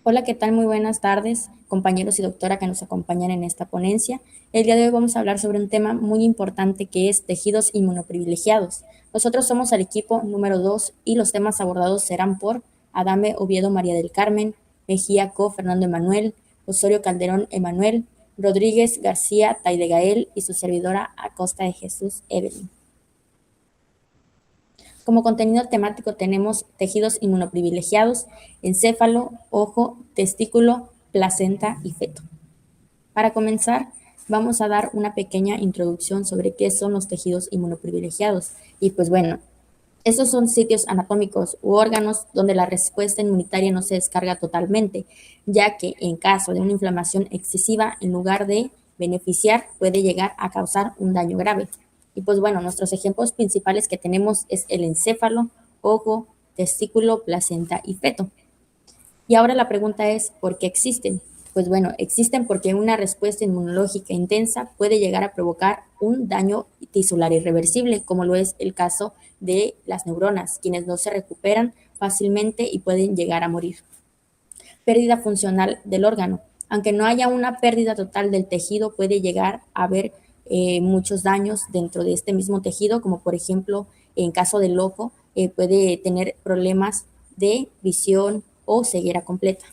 Hola, ¿qué tal? Muy buenas tardes, compañeros y doctora que nos acompañan en esta ponencia. El día de hoy vamos a hablar sobre un tema muy importante que es tejidos inmunoprivilegiados. Nosotros somos el equipo número 2 y los temas abordados serán por Adame Oviedo María del Carmen, Mejía Co Fernando Emanuel, Osorio Calderón Emanuel, Rodríguez García Taidegael y su servidora Acosta de Jesús Evelyn. Como contenido temático tenemos tejidos inmunoprivilegiados, encéfalo, ojo, testículo, placenta y feto. Para comenzar, vamos a dar una pequeña introducción sobre qué son los tejidos inmunoprivilegiados. Y pues bueno, estos son sitios anatómicos u órganos donde la respuesta inmunitaria no se descarga totalmente, ya que en caso de una inflamación excesiva, en lugar de beneficiar, puede llegar a causar un daño grave. Y pues bueno, nuestros ejemplos principales que tenemos es el encéfalo, ojo, testículo, placenta y feto. Y ahora la pregunta es, ¿por qué existen? Pues bueno, existen porque una respuesta inmunológica intensa puede llegar a provocar un daño tisular irreversible, como lo es el caso de las neuronas, quienes no se recuperan fácilmente y pueden llegar a morir. Pérdida funcional del órgano. Aunque no haya una pérdida total del tejido, puede llegar a haber muchos daños dentro de este mismo tejido, como por ejemplo, en caso del ojo, puede tener problemas de visión o ceguera completa.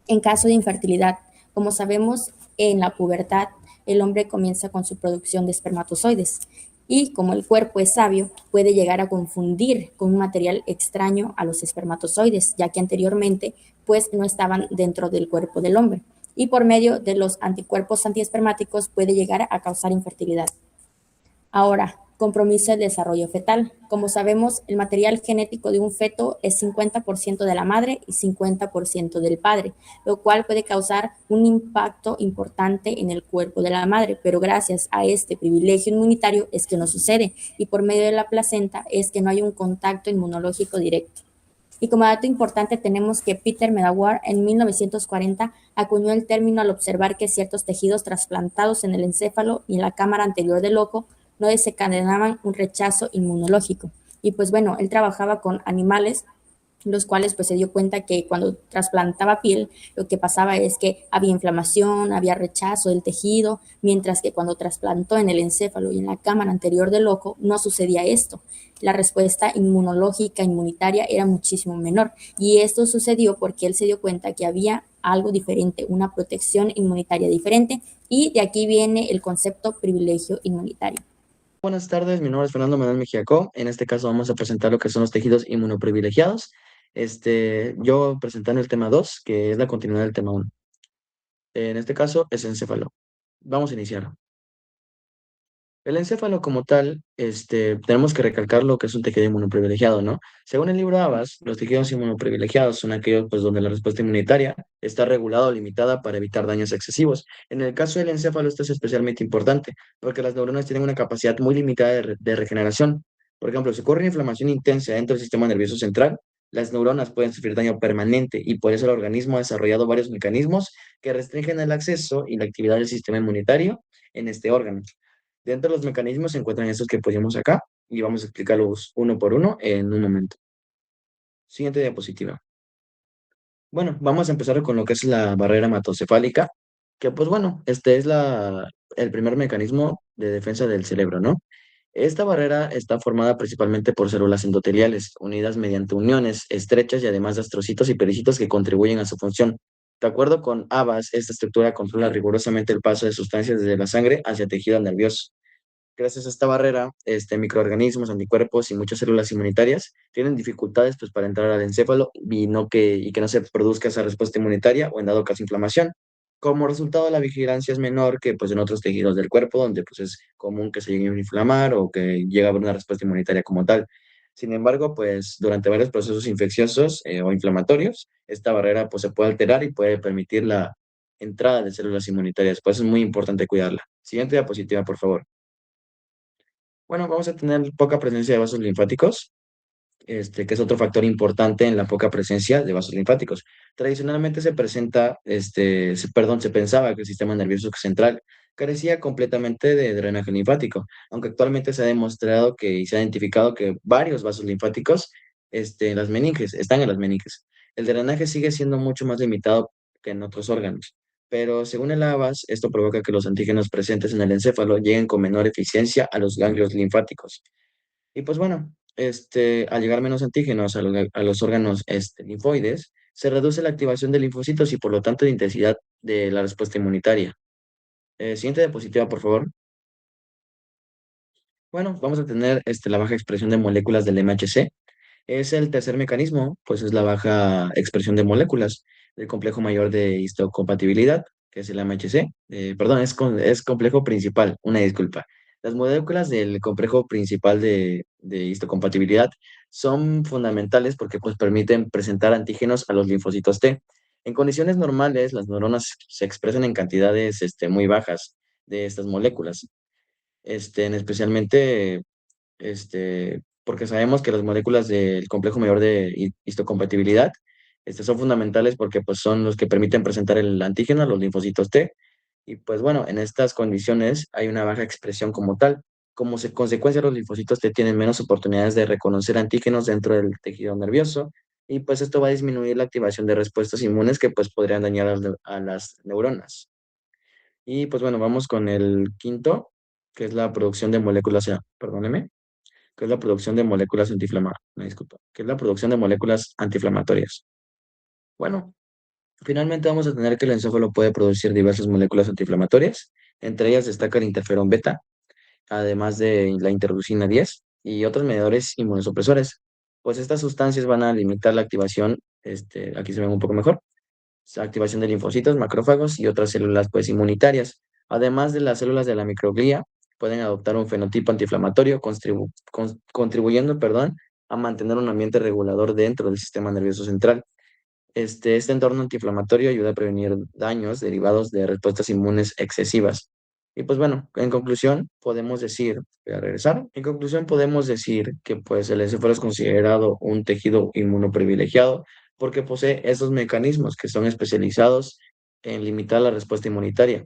En caso de infertilidad, como sabemos, en la pubertad el hombre comienza con su producción de espermatozoides y como el cuerpo es sabio, puede llegar a confundir con un material extraño a los espermatozoides, ya que anteriormente pues no estaban dentro del cuerpo del hombre y por medio de los anticuerpos antiespermáticos puede llegar a causar infertilidad. Ahora, compromiso del desarrollo fetal. Como sabemos, el material genético de un feto es 50% de la madre y 50% del padre, lo cual puede causar un impacto importante en el cuerpo de la madre, pero gracias a este privilegio inmunitario es que no sucede y por medio de la placenta es que no hay un contacto inmunológico directo. Y como dato importante tenemos que Peter Medawar en 1940 acuñó el término al observar que ciertos tejidos trasplantados en el encéfalo y en la cámara anterior del ojo no desencadenaban un rechazo inmunológico. Y pues bueno, él trabajaba con animales los cuales pues se dio cuenta que cuando trasplantaba piel lo que pasaba es que había inflamación, había rechazo del tejido, mientras que cuando trasplantó en el encéfalo y en la cámara anterior del ojo no sucedía esto. La respuesta inmunológica, inmunitaria era muchísimo menor y esto sucedió porque él se dio cuenta que había algo diferente, una protección inmunitaria diferente y de aquí viene el concepto privilegio inmunitario. Buenas tardes, mi nombre es Fernando Manuel Mejiacó. En este caso vamos a presentar lo que son los tejidos inmunoprivilegiados. Yo presentando el tema 2, que es la continuidad del tema 1. En este caso es encéfalo. Vamos a iniciar. El encéfalo como tal, tenemos que recalcar lo que es un tejido inmunoprivilegiado, ¿no? Según el libro Abbas, los tejidos inmunoprivilegiados son aquellos pues, donde la respuesta inmunitaria está regulada o limitada para evitar daños excesivos. En el caso del encéfalo, esto es especialmente importante porque las neuronas tienen una capacidad muy limitada de regeneración. Por ejemplo, si ocurre una inflamación intensa dentro del sistema nervioso central, las neuronas pueden sufrir daño permanente y por eso el organismo ha desarrollado varios mecanismos que restringen el acceso y la actividad del sistema inmunitario en este órgano. Dentro de los mecanismos se encuentran estos que pusimos acá y vamos a explicarlos uno por uno en un momento. Siguiente diapositiva. Bueno, vamos a empezar con lo que es la barrera hematocefálica, que pues bueno, este es el primer mecanismo de defensa del cerebro, ¿no? Esta barrera está formada principalmente por células endoteliales, unidas mediante uniones estrechas y además de astrocitos y pericitos que contribuyen a su función. De acuerdo con Abbas, esta estructura controla rigurosamente el paso de sustancias desde la sangre hacia el tejido nervioso. Gracias a esta barrera, microorganismos, anticuerpos y muchas células inmunitarias tienen dificultades pues, para entrar al encéfalo y que no se produzca esa respuesta inmunitaria o en dado caso inflamación. Como resultado, la vigilancia es menor que pues, en otros tejidos del cuerpo, donde pues, es común que se llegue a inflamar o que llegue a haber una respuesta inmunitaria como tal. Sin embargo, pues durante varios procesos infecciosos o inflamatorios, esta barrera pues, se puede alterar y puede permitir la entrada de células inmunitarias. Pues es muy importante cuidarla. Siguiente diapositiva, por favor. Bueno, vamos a tener poca presencia de vasos linfáticos, que es otro factor importante en la poca presencia de vasos linfáticos. Tradicionalmente se pensaba que el sistema nervioso central carecía completamente de drenaje linfático, aunque actualmente se ha demostrado que y se ha identificado que varios vasos linfáticos, están en las meninges. El drenaje sigue siendo mucho más limitado que en otros órganos, pero según el ABAS, esto provoca que los antígenos presentes en el encéfalo lleguen con menor eficiencia a los ganglios linfáticos. Y pues bueno, al llegar menos antígenos a los órganos linfoides, se reduce la activación de linfocitos y por lo tanto la intensidad de la respuesta inmunitaria. Siguiente diapositiva, por favor. Bueno, vamos a tener la baja expresión de moléculas del MHC. Es el tercer mecanismo, pues es la baja expresión de moléculas del complejo mayor de histocompatibilidad, que es el MHC. Perdón, es complejo principal, una disculpa. Las moléculas del complejo principal de histocompatibilidad son fundamentales porque pues, permiten presentar antígenos a los linfocitos T. En condiciones normales, las neuronas se expresan en cantidades muy bajas de estas moléculas, especialmente porque sabemos que las moléculas del complejo mayor de histocompatibilidad son fundamentales porque pues, son los que permiten presentar el antígeno a los linfocitos T. Y pues bueno, en estas condiciones hay una baja expresión como tal. Consecuencia, los linfocitos T tienen menos oportunidades de reconocer antígenos dentro del tejido nervioso y pues esto va a disminuir la activación de respuestas inmunes que pues podrían dañar a las neuronas. Y pues bueno, vamos con el quinto, que es la producción de moléculas, perdóneme, que es la producción de moléculas que es la producción de moléculas antiinflamatorias. Bueno, finalmente vamos a tener que el encéfalo puede producir diversas moléculas antiinflamatorias, entre ellas destaca el interferón beta, además de la interleucina 10 y otros mediadores inmunosupresores, pues estas sustancias van a limitar la activación, aquí se ven un poco mejor, activación de linfocitos, macrófagos y otras células pues inmunitarias. Además de las células de la microglía, pueden adoptar un fenotipo antiinflamatorio, contribuyendo, perdón, a mantener un ambiente regulador dentro del sistema nervioso central. Este entorno antiinflamatorio ayuda a prevenir daños derivados de respuestas inmunes excesivas. Y pues bueno, en conclusión, podemos decir, voy a regresar, en conclusión podemos decir que pues el encéfalo es considerado un tejido inmunoprivilegiado porque posee esos mecanismos que son especializados en limitar la respuesta inmunitaria.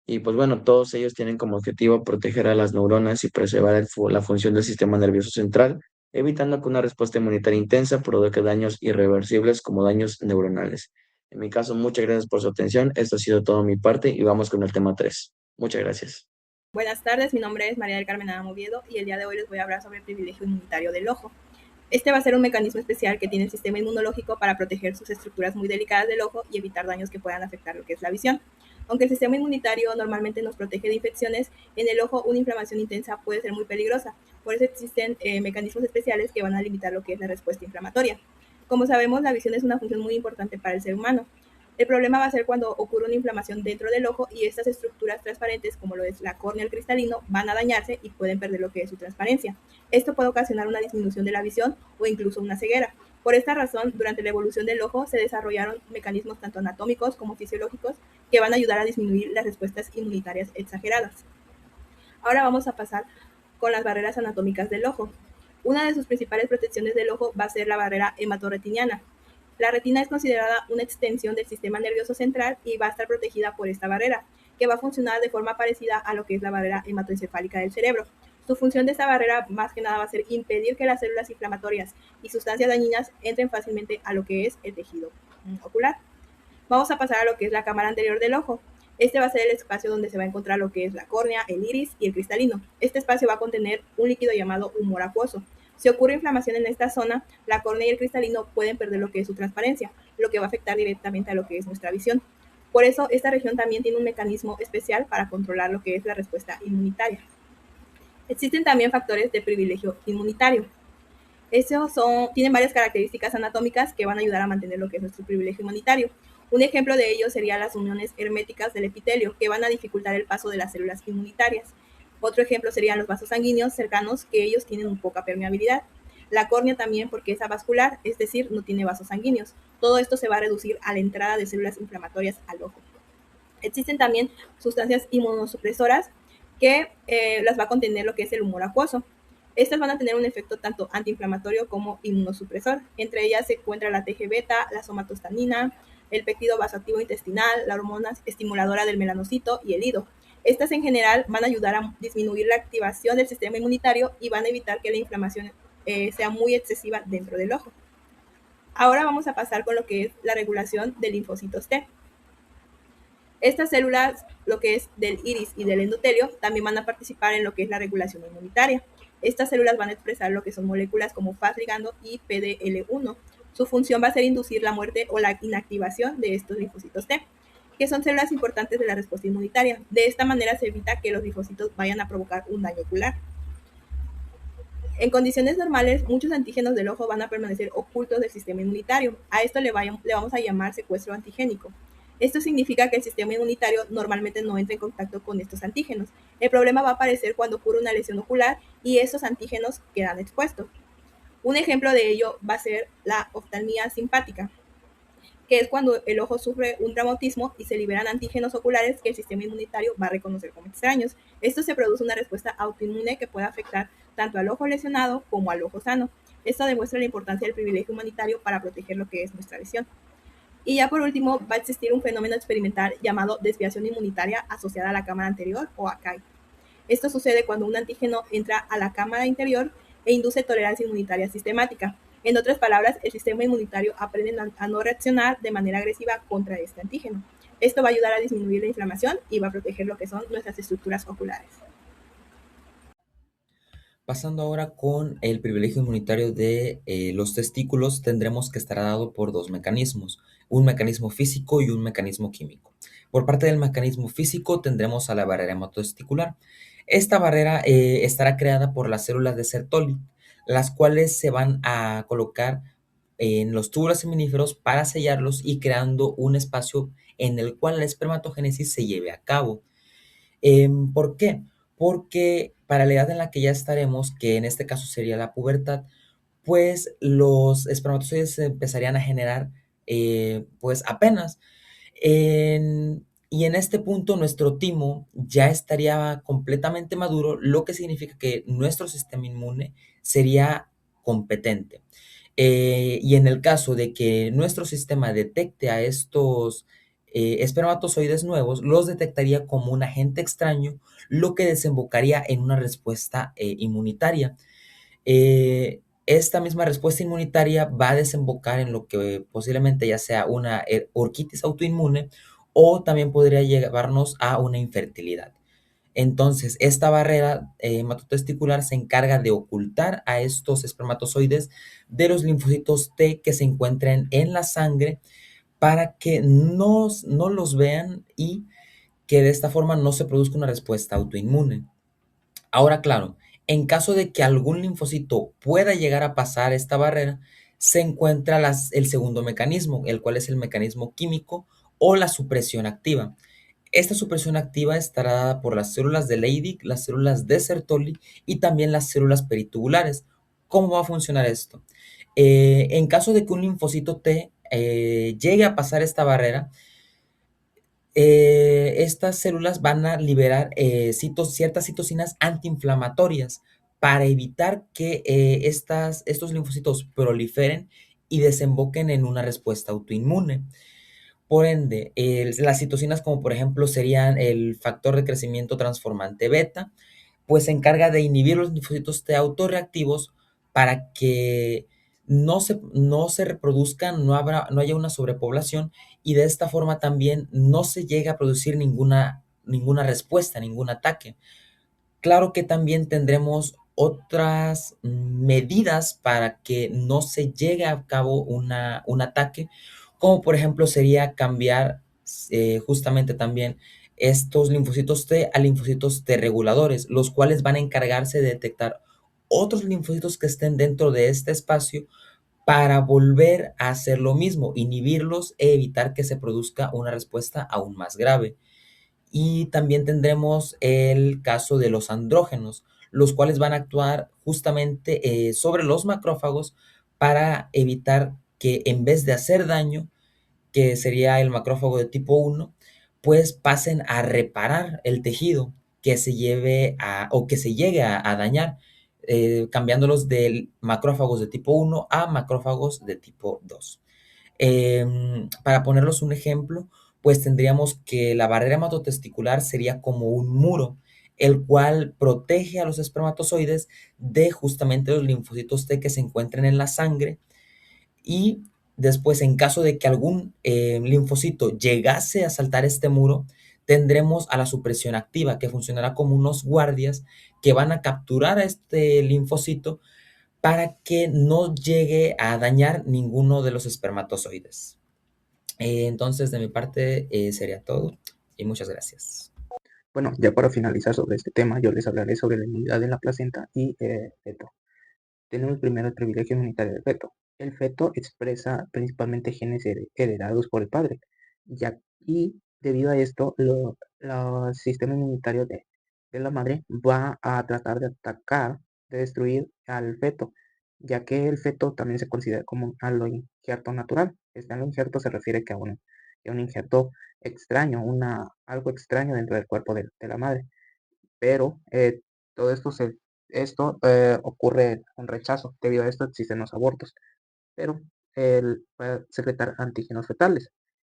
Y pues bueno, todos ellos tienen como objetivo proteger a las neuronas y preservar la función del sistema nervioso central, evitando que una respuesta inmunitaria intensa provoque daños irreversibles como daños neuronales. En mi caso, muchas gracias por su atención. Esto ha sido todo mi parte y vamos con el tema 3. Muchas gracias. Buenas tardes, mi nombre es María del Carmen Adamo Oviedo y el día de hoy les voy a hablar sobre el privilegio inmunitario del ojo. Este va a ser un mecanismo especial que tiene el sistema inmunológico para proteger sus estructuras muy delicadas del ojo y evitar daños que puedan afectar lo que es la visión. Aunque el sistema inmunitario normalmente nos protege de infecciones, en el ojo una inflamación intensa puede ser muy peligrosa. Por eso existen mecanismos especiales que van a limitar lo que es la respuesta inflamatoria. Como sabemos, la visión es una función muy importante para el ser humano. El problema va a ser cuando ocurre una inflamación dentro del ojo y estas estructuras transparentes, como lo es la córnea y el cristalino, van a dañarse y pueden perder lo que es su transparencia. Esto puede ocasionar una disminución de la visión o incluso una ceguera. Por esta razón, durante la evolución del ojo se desarrollaron mecanismos tanto anatómicos como fisiológicos que van a ayudar a disminuir las respuestas inmunitarias exageradas. Ahora vamos a pasar con las barreras anatómicas del ojo. Una de sus principales protecciones del ojo va a ser la barrera hematorretiniana. La retina es considerada una extensión del sistema nervioso central y va a estar protegida por esta barrera, que va a funcionar de forma parecida a lo que es la barrera hematoencefálica del cerebro. Su función de esta barrera más que nada va a ser impedir que las células inflamatorias y sustancias dañinas entren fácilmente a lo que es el tejido ocular. Vamos a pasar a lo que es la cámara anterior del ojo. Este va a ser el espacio donde se va a encontrar lo que es la córnea, el iris y el cristalino. Este espacio va a contener un líquido llamado humor acuoso. Si ocurre inflamación en esta zona, la córnea y el cristalino pueden perder lo que es su transparencia, lo que va a afectar directamente a lo que es nuestra visión. Por eso, esta región también tiene un mecanismo especial para controlar lo que es la respuesta inmunitaria. Existen también factores de privilegio inmunitario. Tienen varias características anatómicas que van a ayudar a mantener lo que es nuestro privilegio inmunitario. Un ejemplo de ello serían las uniones herméticas del epitelio, que van a dificultar el paso de las células inmunitarias. Otro ejemplo serían los vasos sanguíneos cercanos, que ellos tienen un poca permeabilidad. La córnea también porque es avascular, es decir, no tiene vasos sanguíneos. Todo esto se va a reducir a la entrada de células inflamatorias al ojo. Existen también sustancias inmunosupresoras que las va a contener lo que es el humor acuoso. Estas van a tener un efecto tanto antiinflamatorio como inmunosupresor. Entre ellas se encuentra la TG-beta, la somatostanina, el péptido vasoactivo intestinal, la hormona estimuladora del melanocito y el IDO. Estas en general van a ayudar a disminuir la activación del sistema inmunitario y van a evitar que la inflamación sea muy excesiva dentro del ojo. Ahora vamos a pasar con lo que es la regulación de linfocitos T. Estas células, lo que es del iris y del endotelio, también van a participar en lo que es la regulación inmunitaria. Estas células van a expresar lo que son moléculas como Fas ligando y PDL1. Su función va a ser inducir la muerte o la inactivación de estos linfocitos T, que son células importantes de la respuesta inmunitaria. De esta manera se evita que los linfocitos vayan a provocar un daño ocular. En condiciones normales, muchos antígenos del ojo van a permanecer ocultos del sistema inmunitario. A esto le vamos a llamar secuestro antigénico. Esto significa que el sistema inmunitario normalmente no entra en contacto con estos antígenos. El problema va a aparecer cuando ocurre una lesión ocular y estos antígenos quedan expuestos. Un ejemplo de ello va a ser la oftalmia simpática, que es cuando el ojo sufre un traumatismo y se liberan antígenos oculares que el sistema inmunitario va a reconocer como extraños. Esto se produce una respuesta autoinmune que puede afectar tanto al ojo lesionado como al ojo sano. Esto demuestra la importancia del privilegio humanitario para proteger lo que es nuestra visión. Y ya por último, va a existir un fenómeno experimental llamado desviación inmunitaria asociada a la cámara anterior o ACAI. Esto sucede cuando un antígeno entra a la cámara interior e induce tolerancia inmunitaria sistemática. En otras palabras, el sistema inmunitario aprende a no reaccionar de manera agresiva contra este antígeno. Esto va a ayudar a disminuir la inflamación y va a proteger lo que son nuestras estructuras oculares. Pasando ahora con el privilegio inmunitario de los testículos, tendremos que estar dado por dos mecanismos, un mecanismo físico y un mecanismo químico. Por parte del mecanismo físico tendremos a la barrera hematotesticular. Esta barrera estará creada por las células de Sertoli, las cuales se van a colocar en los túbulos seminíferos para sellarlos y creando un espacio en el cual la espermatogénesis se lleve a cabo. ¿Por qué? Porque para la edad en la que ya estaremos, que en este caso sería la pubertad, pues los espermatozoides se empezarían a generar pues apenas. Y en este punto nuestro timo ya estaría completamente maduro, lo que significa que nuestro sistema inmune sería competente. Y en el caso de que nuestro sistema detecte a estos espermatozoides nuevos, los detectaría como un agente extraño, lo que desembocaría en una respuesta inmunitaria. Esta misma respuesta inmunitaria va a desembocar en lo que posiblemente ya sea una orquitis autoinmune o también podría llevarnos a una infertilidad. Entonces, esta barrera hematotesticular se encarga de ocultar a estos espermatozoides de los linfocitos T que se encuentren en la sangre para que no los vean y que de esta forma no se produzca una respuesta autoinmune. Ahora, claro, en caso de que algún linfocito pueda llegar a pasar esta barrera, se encuentra el segundo mecanismo, el cual es el mecanismo químico o la supresión activa. Esta supresión activa estará dada por las células de Leydig, las células de Sertoli y también las células peritubulares. ¿Cómo va a funcionar esto? En caso de que un linfocito T llegue a pasar esta barrera, estas células van a liberar ciertas citocinas antiinflamatorias para evitar que estos linfocitos proliferen y desemboquen en una respuesta autoinmune. Por ende, las citocinas como por ejemplo serían el factor de crecimiento transformante beta, pues se encarga de inhibir los linfocitos T autorreactivos para que no se reproduzcan, no haya una sobrepoblación y de esta forma también no se llegue a producir ninguna respuesta, ningún ataque. Claro que también tendremos otras medidas para que no se llegue a cabo un ataque, como por ejemplo sería cambiar justamente también estos linfocitos T a linfocitos T reguladores, los cuales van a encargarse de detectar otros linfocitos que estén dentro de este espacio para volver a hacer lo mismo, inhibirlos e evitar que se produzca una respuesta aún más grave. Y también tendremos el caso de los andrógenos, los cuales van a actuar justamente sobre los macrófagos para evitar que en vez de hacer daño, que sería el macrófago de tipo 1, pues pasen a reparar el tejido que se lleve o que se llegue a dañar, cambiándolos de macrófagos de tipo 1 a macrófagos de tipo 2. Para ponerlos un ejemplo, pues tendríamos que la barrera hematotesticular sería como un muro, el cual protege a los espermatozoides de justamente los linfocitos T que se encuentren en la sangre y Después, en caso de que algún linfocito llegase a saltar este muro, tendremos a la supresión activa, que funcionará como unos guardias que van a capturar a este linfocito para que no llegue a dañar ninguno de los espermatozoides. Entonces, de mi parte, sería todo y muchas gracias. Bueno, ya para finalizar sobre este tema, yo les hablaré sobre la inmunidad de la placenta y feto. Tenemos primero el privilegio inmunitario del feto. El feto expresa principalmente genes heredados por el padre, y debido a esto, el sistema inmunitario de la madre va a tratar de atacar, de destruir al feto, ya que el feto también se considera como un algo injerto natural. Este algo injerto se refiere que a un injerto extraño, algo extraño dentro del cuerpo de la madre. Pero todo esto ocurre con rechazo. Debido a esto existen los abortos. Pero él va a secretar antígenos fetales,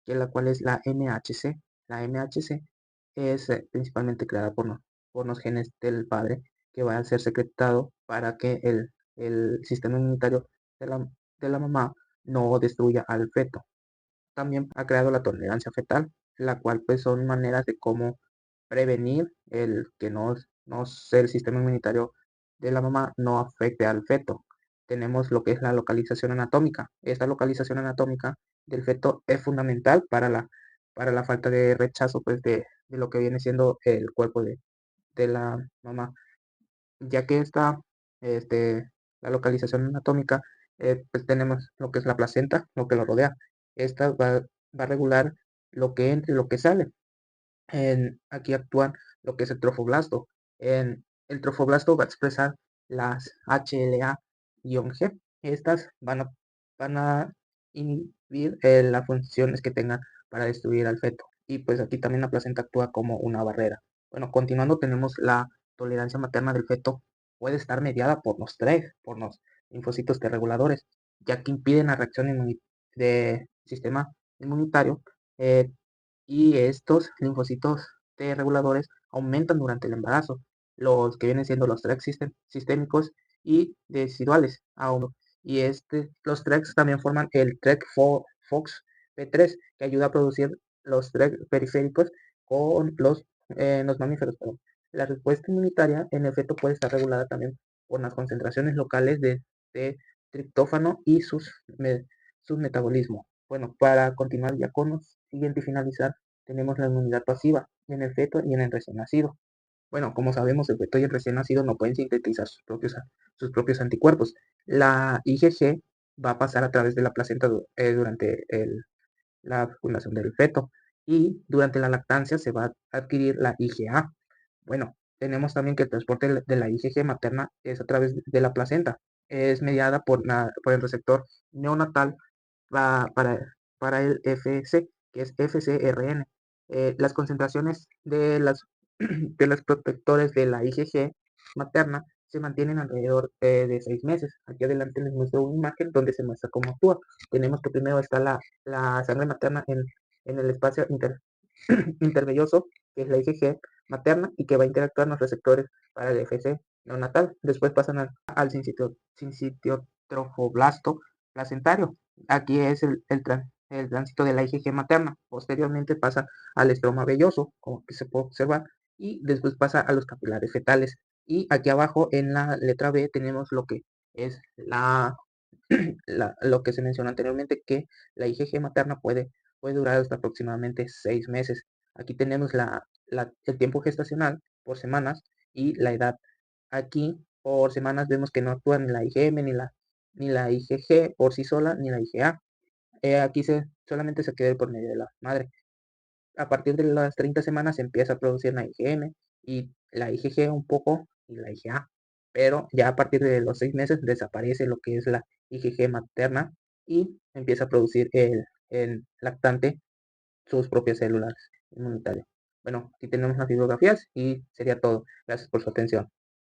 que la cual es la MHC. La MHC es principalmente creada por los genes del padre, que va a ser secretado para que el sistema inmunitario de la mamá no destruya al feto. También ha creado la tolerancia fetal, la cual pues son maneras de cómo prevenir el que no sea el sistema inmunitario de la mamá no afecte al feto. Tenemos lo que es la localización anatómica. Esta localización anatómica del feto es fundamental para la falta de rechazo pues de lo que viene siendo el cuerpo de la mamá, ya que este, la localización anatómica, pues tenemos lo que es la placenta, lo que lo rodea. Esta va a regular lo que entra y lo que sale. Aquí actúan lo que es el trofoblasto. El trofoblasto va a expresar las HLA-G. Estas van a inhibir las funciones que tengan para destruir al feto. Y pues aquí también la placenta actúa como una barrera. Bueno, continuando, tenemos la tolerancia materna del feto. Puede estar mediada por los linfocitos T reguladores, ya que impiden la reacción del sistema inmunitario. eh, y estos linfocitos T reguladores aumentan durante el embarazo, los que vienen siendo los TREX sistémicos y residuales. Y los TREX también forman el TREC-FOX P3, que ayuda a producir los TREC periféricos con los mamíferos. Perdón. La respuesta inmunitaria en el feto puede estar regulada también por las concentraciones locales de triptófano y su metabolismo. Bueno, para continuar ya con los siguiente y finalizar, tenemos la inmunidad pasiva en el feto y en el recién nacido. Bueno, como sabemos, el feto y el recién nacido no pueden sintetizar sus propios anticuerpos. La IgG va a pasar a través de la placenta durante la fecundación del feto, y durante la lactancia se va a adquirir la IgA. Bueno, tenemos también que el transporte de la IgG materna es a través de la placenta. Es mediada por el receptor neonatal para el FC, que es FcRn. Las concentraciones de los protectores de la IgG materna se mantienen alrededor de 6 meses. Aquí adelante les muestro una imagen donde se muestra cómo actúa. Tenemos que primero está la sangre materna en el espacio intervelloso, que es la IgG materna, y que va a interactuar con los receptores para el FC neonatal. Después pasan al sincitiótrofoblasto placentario. Aquí es el tránsito de la IgG materna. Posteriormente pasa al estroma velloso, como que se puede observar, y después pasa a los capilares fetales. Y aquí abajo en la letra B tenemos lo que es lo que se mencionó anteriormente, que la IgG materna puede durar hasta aproximadamente 6 meses. Aquí tenemos el tiempo gestacional por semanas y la edad. Aquí por semanas vemos que no actúan ni la IgM ni la IgG por sí sola, ni la IgA. Aquí solamente se queda por medio de la madre. A partir de las 30 semanas se empieza a producir la IgM y la IgG un poco y la IgA. Pero ya a partir de los 6 meses desaparece lo que es la IgG materna y empieza a producir el lactante sus propias células inmunitarias. Bueno, aquí tenemos las bibliografías y sería todo. Gracias por su atención.